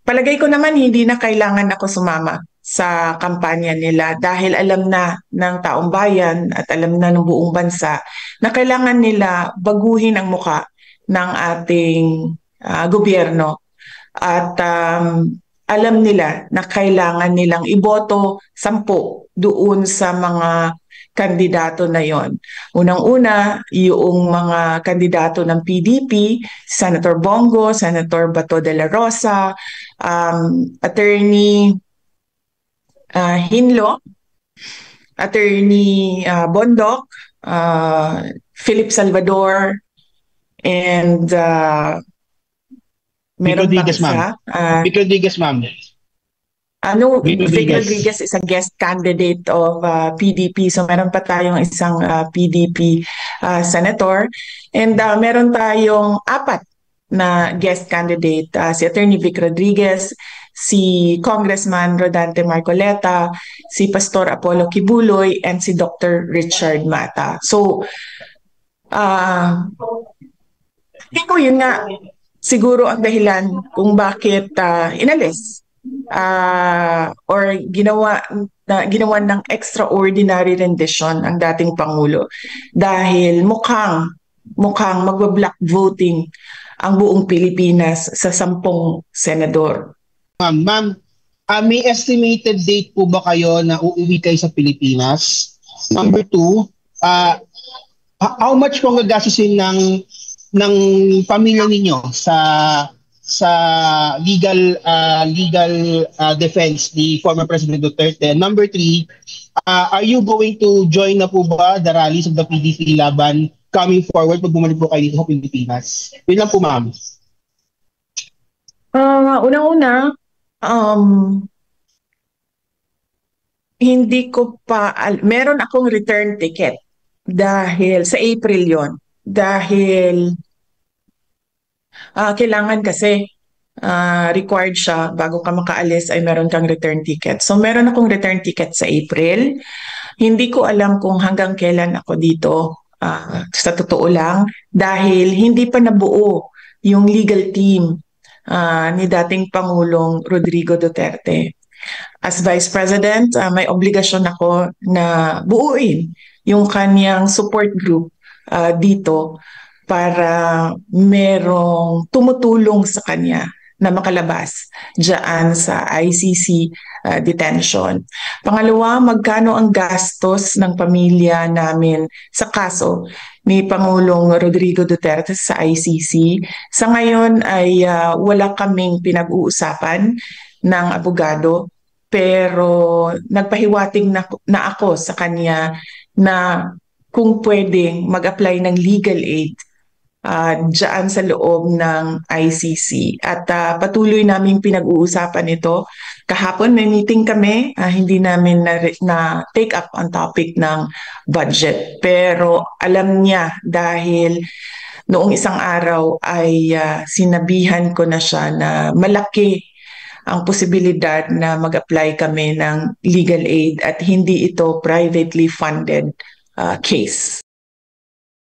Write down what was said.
Palagay ko naman hindi na kailangan ako sumama sa kampanya nila dahil alam na ng taong bayan at alam na ng buong bansa na kailangan nila baguhin ang muka ng ating gobyerno at alam nila na kailangan nilang iboto 10 doon sa mga kandidato na yon. Unang-una, yung mga kandidato ng PDP, Senator Bongo, Senator Bato de la Rosa, Attorney Hinlo, Attorney Bondoc, Philip Salvador, and Vic meron pang Rodriguez, ma'am. isa. Vic Rodriguez, ma'am. Vic Rodriguez. Rodriguez is a guest candidate of PDP. So meron pa tayong isang PDP senator. And meron tayong 4 na guest candidate. Si Attorney Vic Rodriguez, si Congressman Rodante Marcoleta, si Pastor Apollo Kibuloy, and si Dr. Richard Mata. So, hindi ko yun nga siguro ang dahilan kung bakit inalis or ginawa ng extraordinary rendition ang dating Pangulo dahil mukhang magba-block voting ang buong Pilipinas sa 10 senador. Ma'am, may estimated date po ba kayo na uuwi kayo sa Pilipinas? Number 2, how much po gagastusin ng pamilya ninyo sa legal defense ni former President Duterte? Number 3, are you going to join na po ba the rallies of the PDP laban coming forward pag bumalik po kayo dito sa Pilipinas? Yun lang po, ma'am. Unang-una, hindi ko pa, meron akong return ticket dahil sa April yon. Dahil kailangan kasi required siya bago ka makaalis ay meron kang return ticket. So meron akong return ticket sa April. Hindi ko alam kung hanggang kailan ako dito, sa totoo lang, dahil hindi pa nabuo yung legal team ni dating Pangulong Rodrigo Duterte. As Vice President, may obligasyon ako na buuin yung kanyang support group dito para merong tumutulong sa kanya na makalabas dyan sa ICC detention. Pangalawa, magkano ang gastos ng pamilya namin sa kaso ni Pangulong Rodrigo Duterte sa ICC? Sa ngayon ay wala kaming pinag-uusapan ng abogado, pero nagpahiwatig na ako sa kanya na kung pwedeng mag-apply ng legal aid dyan sa loob ng ICC. At patuloy naming pinag-uusapan ito. Kahapon may meeting kami, hindi namin na take up ang topic ng budget. Pero alam niya dahil noong isang araw ay sinabihan ko na siya na malaki ang posibilidad na mag-apply kami ng legal aid at hindi ito privately funded case.